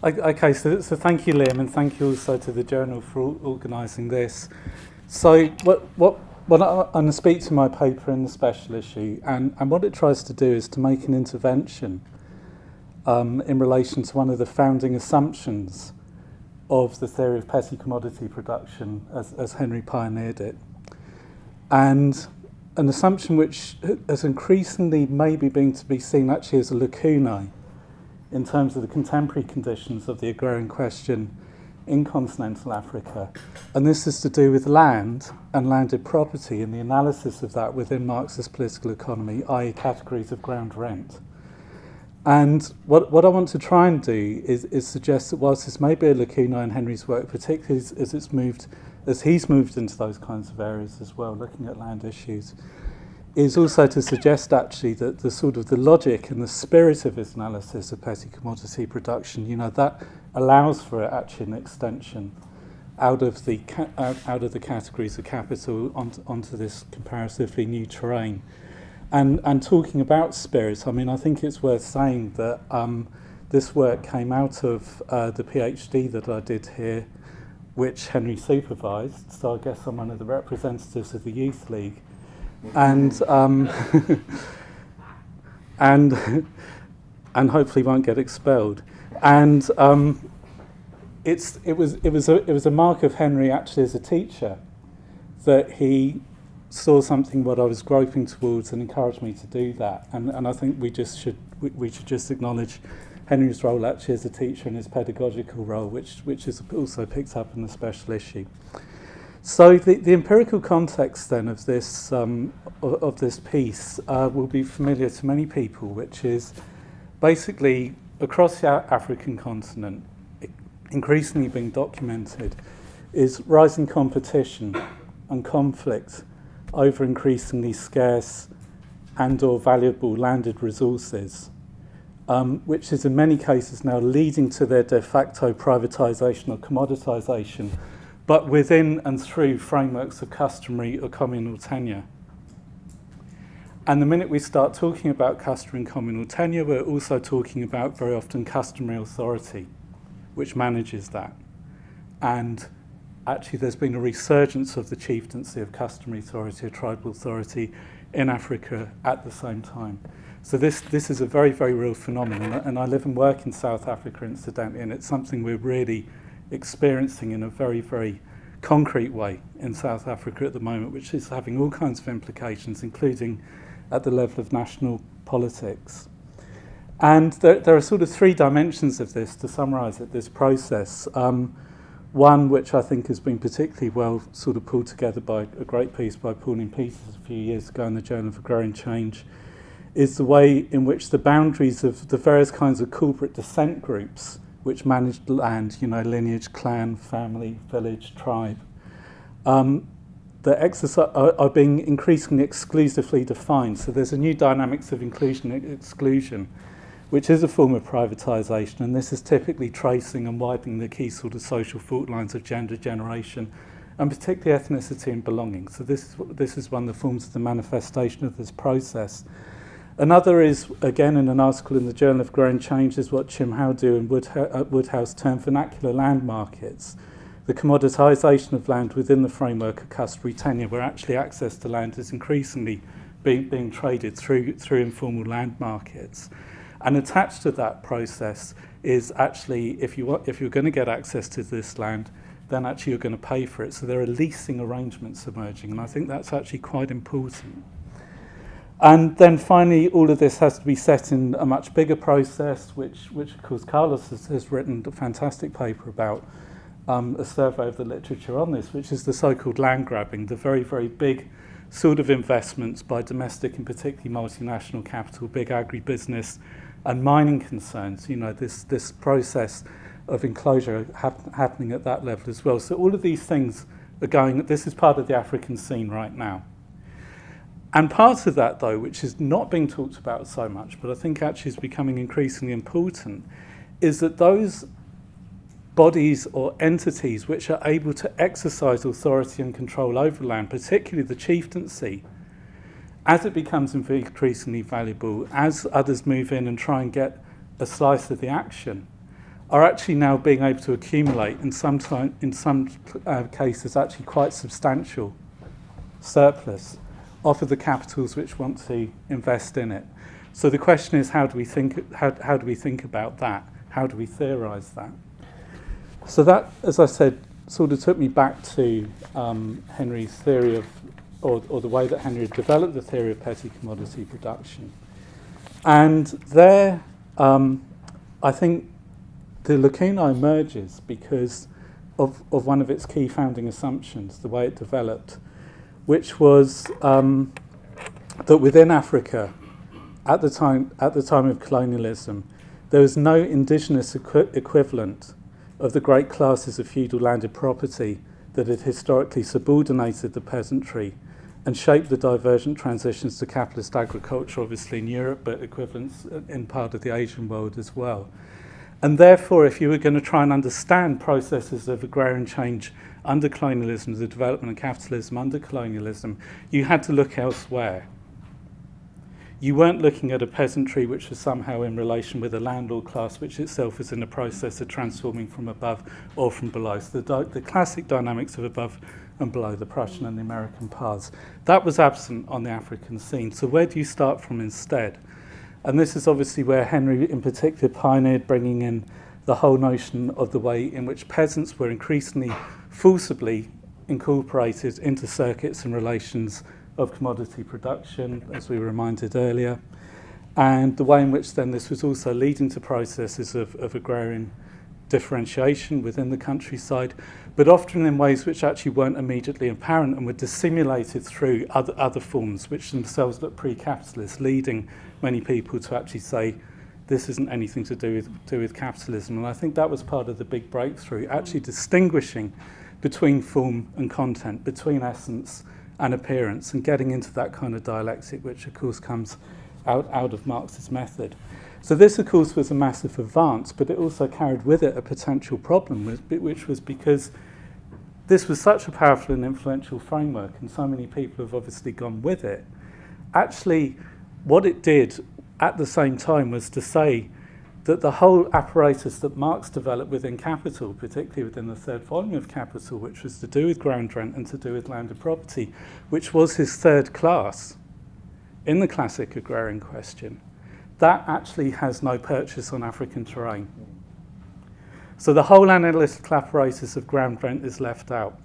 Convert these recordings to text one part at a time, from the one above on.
Okay, so thank you, Liam, and thank you also to the Journal for organising this. So what I'm going to speak to my paper in the special issue, and what it tries to do is to make an intervention in relation to one of the founding assumptions of the theory of petty commodity production as Henry pioneered it. And an assumption which has increasingly maybe been to be seen actually as a lacunae in terms of the contemporary conditions of the agrarian question in continental Africa. And this is to do with land and landed property and the analysis of that within Marxist political economy, i.e. categories of ground rent. And what I want to try and do is suggest that whilst this may be a lacunae in Henry's work, particularly as he's moved into those kinds of areas as well, looking at land issues, is also to suggest actually that the sort of the logic and the spirit of his analysis of petty commodity production, that allows for actually an extension out of the categories of capital onto this comparatively new terrain. And talking about spirit, I mean, I think it's worth saying that this work came out of the PhD that I did here, which Henry supervised. So I guess I'm one of the representatives of the Youth League. And and hopefully won't get expelled. And it was a mark of Henry actually as a teacher that he saw something what I was groping towards and encouraged me to do that. And I think we should just acknowledge Henry's role actually as a teacher and his pedagogical role, which is also picked up in the special issue. So the empirical context then of this piece will be familiar to many people, which is basically across the African continent, increasingly being documented, is rising competition and conflict over increasingly scarce and or valuable landed resources, which is in many cases now leading to their de facto privatisation or commoditisation, but within and through frameworks of customary or communal tenure. And the minute we start talking about customary and communal tenure, we're also talking about very often customary authority, which manages that. And actually there's been a resurgence of the chieftaincy of customary authority, or tribal authority in Africa at the same time. So this is a very, very real phenomenon. And I live and work in South Africa, incidentally, and it's something we're really experiencing in a very, very concrete way in South Africa at the moment, which is having all kinds of implications, including at the level of national politics. And there are sort of three dimensions of this, to summarise it, this process. One, which I think has been particularly well sort of pulled together by a great piece by Pauline Peters a few years ago in the Journal of Agrarian Change, is the way in which the boundaries of the various kinds of corporate descent groups which managed land, lineage, clan, family, village, tribe, are being increasingly exclusively defined. So there's a new dynamics of inclusion and exclusion, which is a form of privatisation, and this is typically tracing and widening the key sort of social fault lines of gender, generation, and particularly ethnicity and belonging. So this is one of the forms of the manifestation of this process. Another is, again, in an article in the Journal of Agrarian Change, is what Chim Howdu and Woodhouse term vernacular land markets, the commoditisation of land within the framework of customary tenure, where actually access to land is increasingly being traded through informal land markets. And attached to that process is actually, if you're going to get access to this land, then actually you're going to pay for it. So there are leasing arrangements emerging, and I think that's actually quite important. And then finally, all of this has to be set in a much bigger process, which of course Carlos has written a fantastic paper about, a survey of the literature on this, which is the so-called land grabbing, the very, very big sort of investments by domestic and particularly multinational capital, big agribusiness and mining concerns, this process of enclosure happening at that level as well. So all of these things are this is part of the African scene right now. And part of that, though, which is not being talked about so much, but I think actually is becoming increasingly important, is that those bodies or entities which are able to exercise authority and control over land, particularly the chieftaincy, as it becomes increasingly valuable, as others move in and try and get a slice of the action, are actually now being able to accumulate, and in some cases actually quite substantial surplus off of the capitals which want to invest in it. So the question is, how do we think about that? How do we theorise that? So that, as I said, sort of took me back to Henry's theory of, or the way that Henry had developed the theory of petty commodity production. And there, I think the lacuna emerges because of one of its key founding assumptions, the way it developed, which was that within Africa, at the time of colonialism, there was no indigenous equivalent of the great classes of feudal landed property that had historically subordinated the peasantry and shaped the divergent transitions to capitalist agriculture, obviously in Europe, but equivalents in part of the Asian world as well. And therefore, if you were going to try and understand processes of agrarian change under colonialism, the development of capitalism under colonialism, you had to look elsewhere. You weren't looking at a peasantry which was somehow in relation with a landlord class, which itself was in the process of transforming from above or from below. So the classic dynamics of above and below, the Prussian and the American paths, that was absent on the African scene. So where do you start from instead? And this is obviously where Henry in particular pioneered bringing in the whole notion of the way in which peasants were increasingly forcibly incorporated into circuits and relations of commodity production, as we were reminded earlier, and the way in which then this was also leading to processes of agrarian differentiation within the countryside, but often in ways which actually weren't immediately apparent and were dissimulated through other forms which themselves looked pre-capitalist, leading many people to actually say this isn't anything to do with capitalism. And I think that was part of the big breakthrough, actually distinguishing between form and content, between essence and appearance, and getting into that kind of dialectic, which of course comes out of Marx's method. So this, of course, was a massive advance, but it also carried with it a potential problem, which was because this was such a powerful and influential framework, and so many people have obviously gone with it. Actually, what it did at the same time was to say that the whole apparatus that Marx developed within Capital, particularly within the third volume of Capital, which was to do with ground rent and to do with landed property, which was his third class in the classic agrarian question, that actually has no purchase on African terrain. So the whole analytical apparatus of ground rent is left out.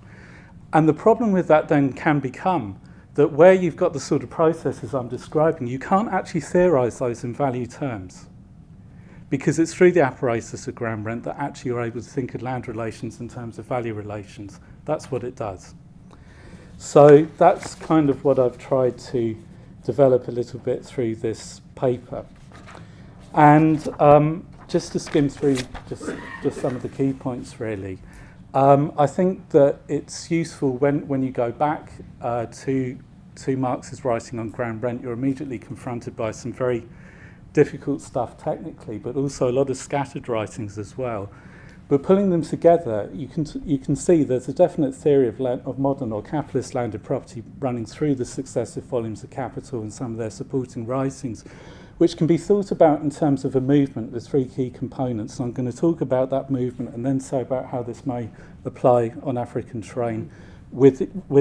And the problem with that then can become that where you've got the sort of processes I'm describing, you can't actually theorise those in value terms, because it's through the apparatus of ground rent that actually you're able to think of land relations in terms of value relations. That's what it does. So that's kind of what I've tried to develop a little bit through this paper. And just to skim through just some of the key points, really. I think that it's useful when you go back to Marx's writing on ground rent, you're immediately confronted by some very difficult stuff technically, but also a lot of scattered writings as well. But pulling them together, you can see there's a definite theory of modern or capitalist landed property running through the successive volumes of Capital and some of their supporting writings, which can be thought about in terms of a movement. There's three key components, and I'm going to talk about that movement and then say about how this may apply on African terrain with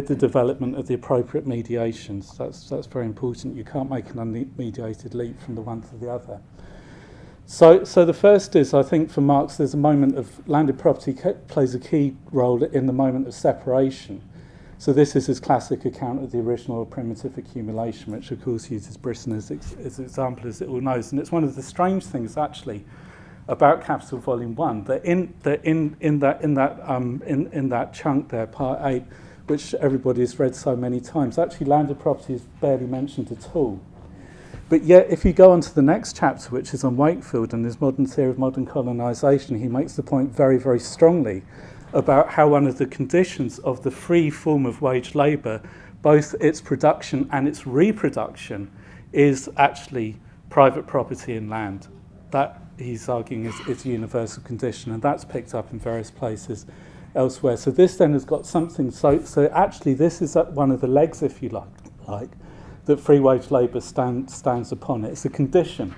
the development of the appropriate mediations. That's very important. You can't make an unmediated leap from the one to the other. So the first is, I think for Marx, there's a moment of landed property plays a key role in the moment of separation. So this is his classic account of the original primitive accumulation, which of course uses Brisson as an example, as it all knows. And it's one of the strange things actually about Capital Volume 1, that in that chunk there, Part 8, which everybody has read so many times, actually landed property is barely mentioned at all. But yet, if you go on to the next chapter, which is on Wakefield and his modern theory of modern colonisation, he makes the point very, very strongly about how one of the conditions of the free form of wage labour, both its production and its reproduction, is actually private property in land. That, he's arguing, is a universal condition, and that's picked up in various places elsewhere. So this then has got something, so actually this is one of the legs, if you like, that free wage labour stands upon. It's a condition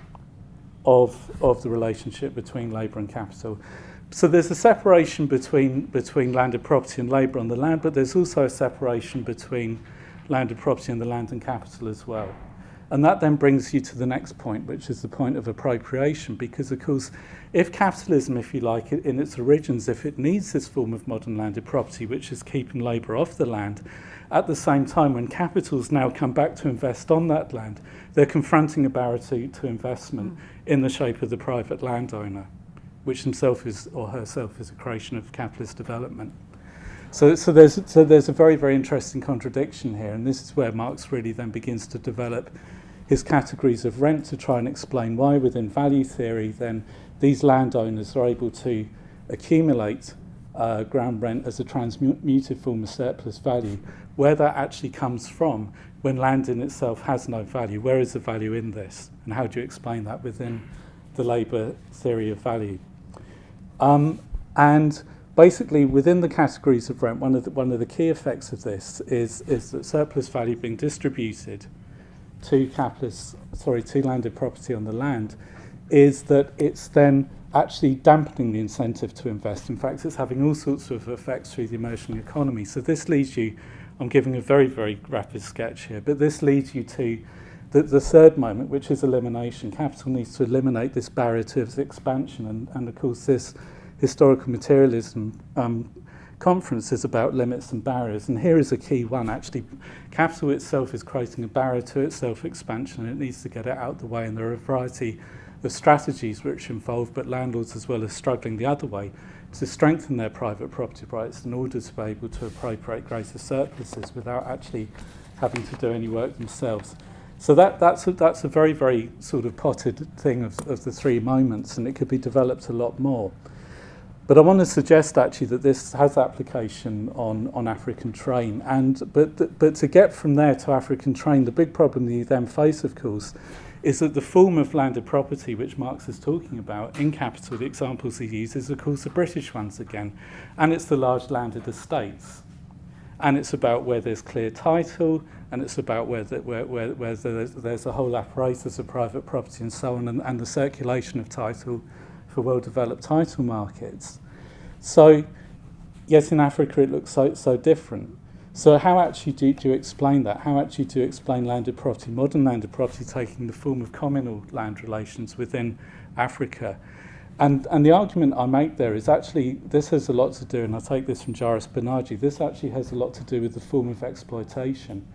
of the relationship between labour and capital. So there's a separation between landed property and labour on the land, but there's also a separation between landed property and the land and capital as well. And that then brings you to the next point, which is the point of appropriation, because, of course, if capitalism, if you like, in its origins, if it needs this form of modern landed property, which is keeping labour off the land, at the same time, when capitals now come back to invest on that land, they're confronting a barrier to investment in the shape of the private landowner, which himself is, or herself is, a creation of capitalist development. So there's a very, very interesting contradiction here, and this is where Marx really then begins to develop his categories of rent to try and explain why within value theory then these landowners are able to accumulate ground rent as a transmuted form of surplus value, where that actually comes from when land in itself has no value. Where is the value in this? And how do you explain that within the labour theory of value? And basically, within the categories of rent, one of the key effects of this is that surplus value being distributed to landed property on the land, is that it's then actually dampening the incentive to invest. In fact, it's having all sorts of effects through the emerging economy. So this leads you, I'm giving a very, very rapid sketch here, but this leads you to the third moment, which is elimination. Capital needs to eliminate this barrier to its expansion, and of course this historical materialism conference is about limits and barriers, and here is a key one. Actually, capital itself is creating a barrier to its self-expansion, and it needs to get it out the way, and there are a variety of strategies which involve, but landlords as well as struggling the other way, to strengthen their private property rights in order to be able to appropriate greater surpluses without actually having to do any work themselves. So that's a very, very sort of potted thing of the three moments, and it could be developed a lot more. But I want to suggest actually that this has application on African train, but to get from there to African train, the big problem that you then face, of course, is that the form of landed property which Marx is talking about in Capital, the examples he uses, of course, the British ones again, and it's the large landed estates. And it's about where there's clear title, and it's about where there's a whole apparatus of private property and so on, and the circulation of title for well-developed title markets. So, yes, in Africa it looks so different. So how actually do you explain that? How actually do you explain landed property, modern landed property taking the form of communal land relations within Africa? And the argument I make there is actually, this has a lot to do, and I take this from Jairus Bernardi, this actually has a lot to do with the form of exploitation.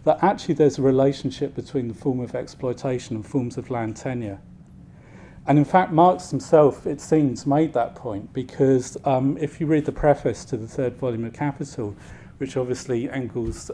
That actually there's a relationship between the form of exploitation and forms of land tenure. And in fact, Marx himself, it seems, made that point, because if you read the preface to the third volume of Capital, which obviously Engels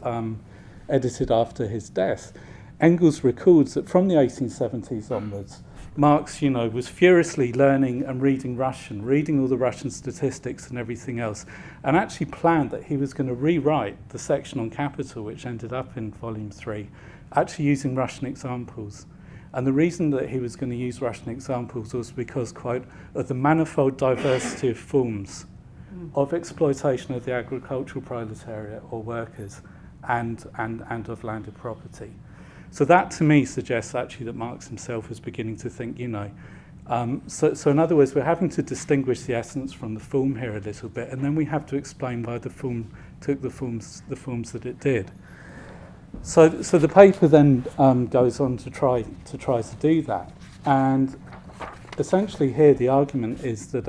edited after his death, Engels records that from the 1870s onwards, Marx, was furiously learning and reading Russian, reading all the Russian statistics and everything else, and actually planned that he was going to rewrite the section on capital, which ended up in volume 3, actually using Russian examples. And the reason that he was going to use Russian examples was because, quote, of the manifold diversity of forms of exploitation of the agricultural proletariat or workers and of landed property. So that to me suggests actually that Marx himself was beginning to think, so in other words, we're having to distinguish the essence from the form here a little bit, and then we have to explain why the form took the forms that it did. So the paper then goes on to try to do that, and essentially here the argument is that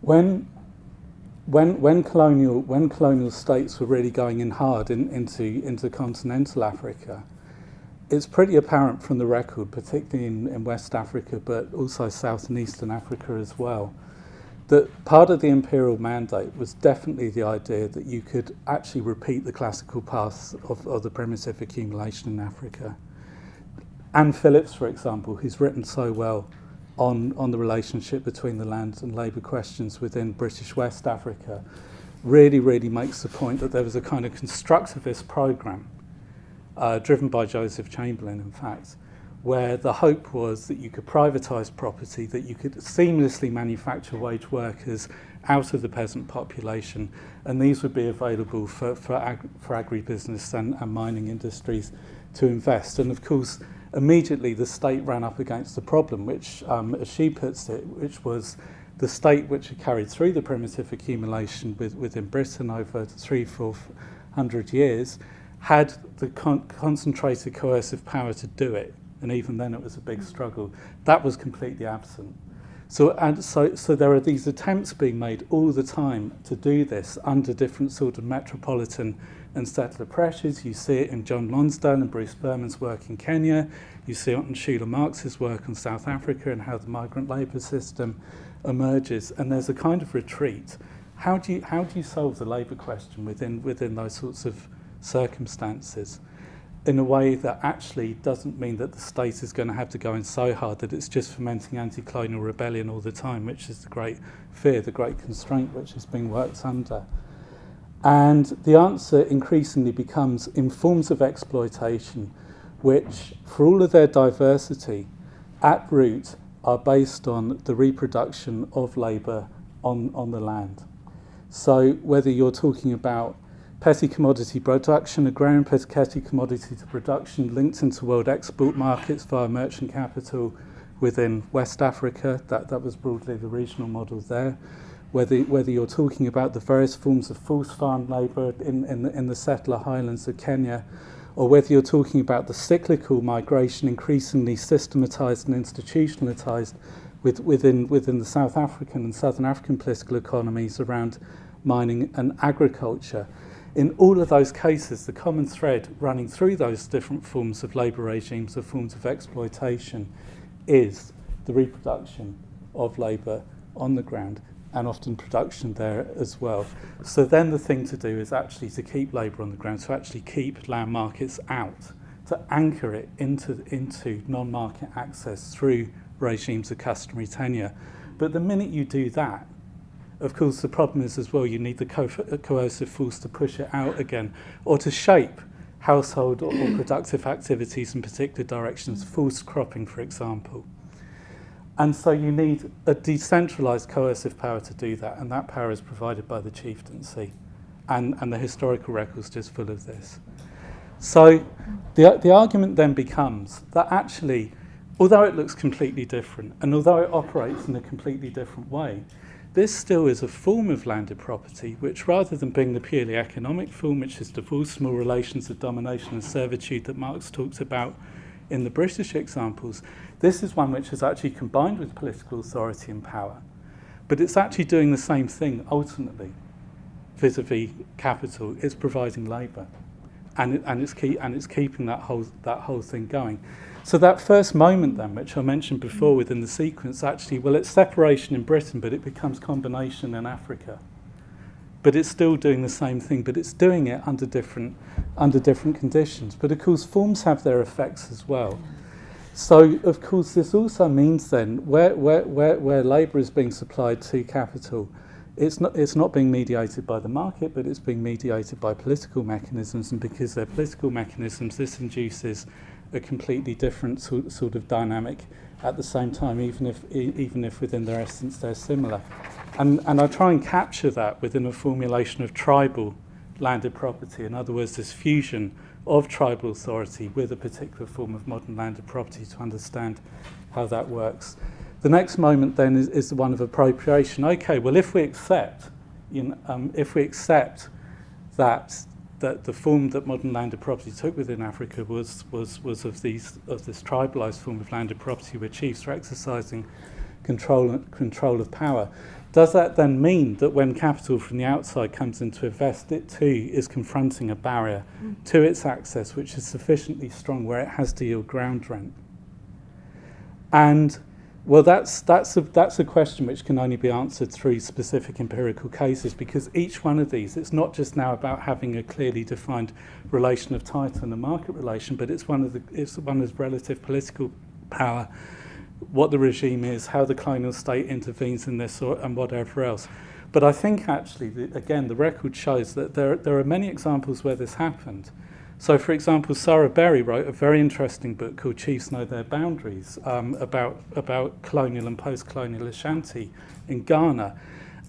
when colonial states were really going in hard into continental Africa, it's pretty apparent from the record, particularly in West Africa, but also South and Eastern Africa as well, that part of the imperial mandate was definitely the idea that you could actually repeat the classical paths of the primitive accumulation in Africa. Anne Phillips, for example, who's written so well on the relationship between the land and labour questions within British West Africa, really makes the point that there was a kind of constructivist programme, driven by Joseph Chamberlain, in fact, where the hope was that you could privatise property, that you could seamlessly manufacture wage workers out of the peasant population, and these would be available for agribusiness and mining industries to invest. And of course, immediately the state ran up against the problem, which, as she puts it, which was the state which had carried through the primitive accumulation within Britain over 300-400 years, had the concentrated coercive power to do it. And even then it was a big struggle. That was completely absent. So there are these attempts being made all the time to do this under different sort of metropolitan and settler pressures. You see it in John Lonsdale and Bruce Berman's work in Kenya. You see it in Sheila Marx's work on South Africa and how the migrant labour system emerges. And there's a kind of retreat. How do you solve the labour question within those sorts of circumstances in a way that actually doesn't mean that the state is going to have to go in so hard that it's just fomenting anti-colonial rebellion all the time, which is the great fear, the great constraint which is being worked under. And the answer increasingly becomes in forms of exploitation, which, for all of their diversity, at root are based on the reproduction of labour on the land. So whether you're talking about petty commodity production, agrarian petty commodity to production linked into world export markets via merchant capital within West Africa, that was broadly the regional model there. Whether you're talking about the various forms of forced farm labour in the settler highlands of Kenya, or whether you're talking about the cyclical migration increasingly systematised and institutionalised within the South African and Southern African political economies around mining and agriculture. In all of those cases, the common thread running through those different forms of labour regimes, or forms of exploitation, is the reproduction of labour on the ground, and often production there as well. So then the thing to do is actually to keep labour on the ground, to actually keep land markets out, to anchor it into non-market access through regimes of customary tenure. But the minute you do that, of course, the problem is as well, you need the coercive force to push it out again, or to shape household or productive activities in particular directions, forced cropping, for example. And so you need a decentralised coercive power to do that, and that power is provided by the chieftaincy, and the historical record's just full of this. So the argument then becomes that actually, although it looks completely different, and although it operates in a completely different way, this still is a form of landed property which, rather than being the purely economic form, which is divorced small relations of domination and servitude that Marx talks about in the British examples, this is one which is actually combined with political authority and power. But it's actually doing the same thing ultimately, vis-a-vis capital. It's providing labour, and it's keeping that whole thing going. So that first moment then, which I mentioned before within the sequence, actually, well, it's separation in Britain, but it becomes combination in Africa. But it's still doing the same thing, but it's doing it under different conditions. But of course, forms have their effects as well. So of course, this also means then where labour is being supplied to capital, it's not being mediated by the market, but it's being mediated by political mechanisms, and because they're political mechanisms, this induces a completely different sort of dynamic at the same time, even if within their essence they're similar. And I try and capture that within a formulation of tribal landed property. In other words, this fusion of tribal authority with a particular form of modern landed property to understand how that works. The next moment then is the one of appropriation. Okay, well, if we accept that the form that modern landed property took within Africa was of this tribalised form of landed property where chiefs were exercising control of power, does that then mean that when capital from the outside comes in to invest, it too is confronting a barrier to its access which is sufficiently strong where it has to yield ground rent? And well, that's a question which can only be answered through specific empirical cases, because each one of these, it's not just now about having a clearly defined relation of title and a market relation, but it's one of relative political power, what the regime is, how the colonial state intervenes in this, and whatever else. But I think actually, again, the record shows that there are many examples where this happened. So, for example, Sarah Berry wrote a very interesting book called Chiefs Know Their Boundaries, about colonial and post-colonial Ashanti in Ghana.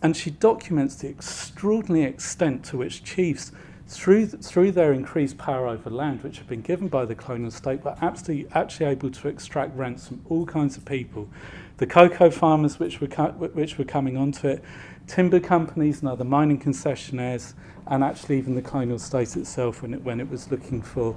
And she documents the extraordinary extent to which chiefs through their increased power over land, which had been given by the colonial state, were actually able to extract rents from all kinds of people. The cocoa farmers which were coming onto it, timber companies and other mining concessionaires, and actually even the colonial state itself when it was looking for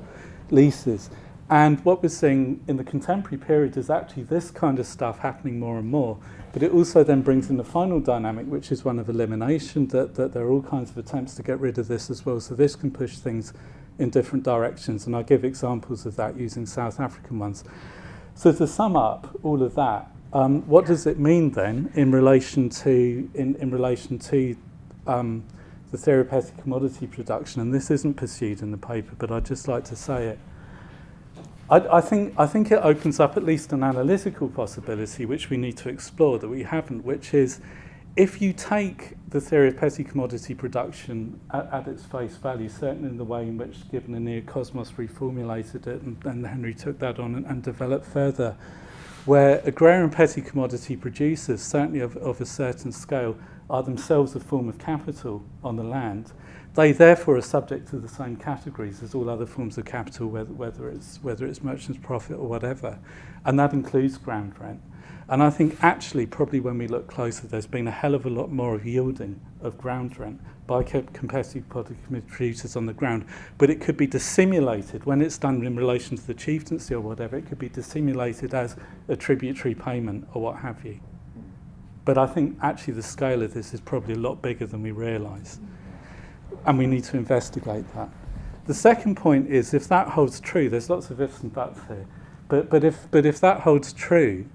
leases. And what we're seeing in the contemporary period is actually this kind of stuff happening more and more. But it also then brings in the final dynamic, which is one of elimination, that there are all kinds of attempts to get rid of this as well. So this can push things in different directions. And I'll give examples of that using South African ones. So to sum up all of that, what does it mean then in relation to the theory of petty commodity production? And this isn't pursued in the paper, but I'd just like to say it. I think it opens up at least an analytical possibility which we need to explore that we haven't, which is if you take the theory of petty commodity production at its face value, certainly in the way in which Gibbon and Neocosmos reformulated it, and Henry took that on and developed further, where agrarian petty commodity producers, certainly of a certain scale, are themselves a form of capital on the land. They therefore are subject to the same categories as all other forms of capital, whether it's merchant's profit or whatever, and that includes ground rent. And I think actually probably when we look closer, there's been a hell of a lot more of yielding of ground rent by competitive producers on the ground, but it could be dissimulated when it's done in relation to the chieftaincy or whatever. It could be dissimulated as a tributary payment or what have you. But I think actually the scale of this is probably a lot bigger than we realise. And we need to investigate that. The second point is, if that holds true, there's lots of ifs and buts here, but if that holds true,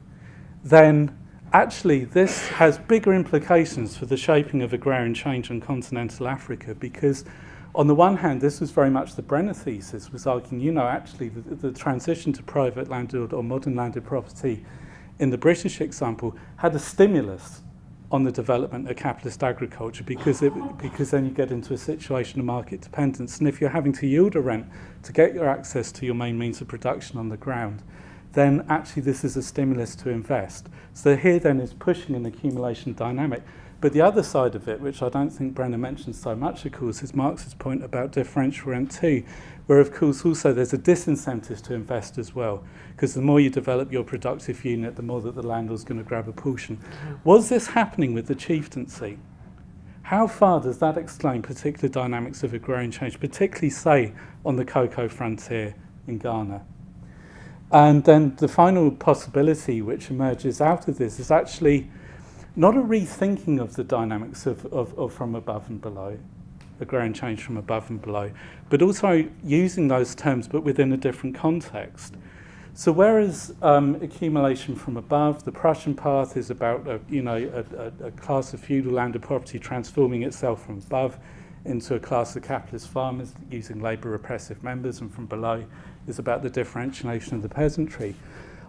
then actually this has bigger implications for the shaping of agrarian change on continental Africa, because on the one hand, this was very much the Brenner thesis, was arguing, actually the transition to private landed or modern landed property in the British example had a stimulus on the development of capitalist agriculture, because then you get into a situation of market dependence. And if you're having to yield a rent to get your access to your main means of production on the ground, then actually this is a stimulus to invest. So here then is pushing an accumulation dynamic. But the other side of it, which I don't think Brenner mentions so much, of course, is Marx's point about differential rent too, where of course also there's a disincentive to invest as well, because the more you develop your productive unit, the more that the landlord's going to grab a portion. Was this happening with the chieftaincy? How far does that explain particular dynamics of agrarian change, particularly, say, on the cocoa frontier in Ghana? And then the final possibility which emerges out of this is actually not a rethinking of the dynamics of from above and below, agrarian change from above and below, but also using those terms but within a different context. So whereas accumulation from above, the Prussian path is about a class of feudal landed property transforming itself from above into a class of capitalist farmers using labour repressive members, and from below is about the differentiation of the peasantry.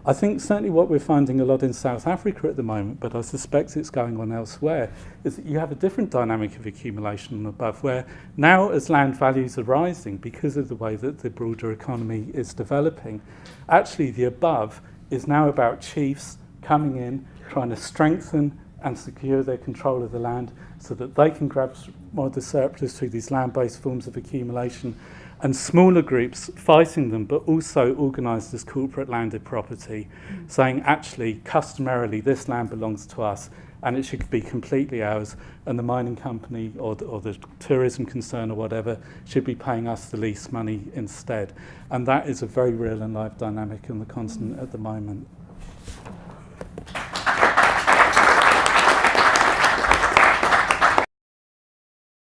I think certainly what we're finding a lot in South Africa at the moment, but I suspect it's going on elsewhere, is that you have a different dynamic of accumulation from above, where now as land values are rising because of the way that the broader economy is developing, actually the above is now about chiefs coming in, trying to strengthen and secure their control of the land so that they can grab more of the surplus through these land-based forms of accumulation, and smaller groups fighting them, but also organised as corporate landed property, saying actually, customarily, this land belongs to us and it should be completely ours, and the mining company or the tourism concern or whatever should be paying us the least money instead. And that is a very real and live dynamic on the continent at the moment.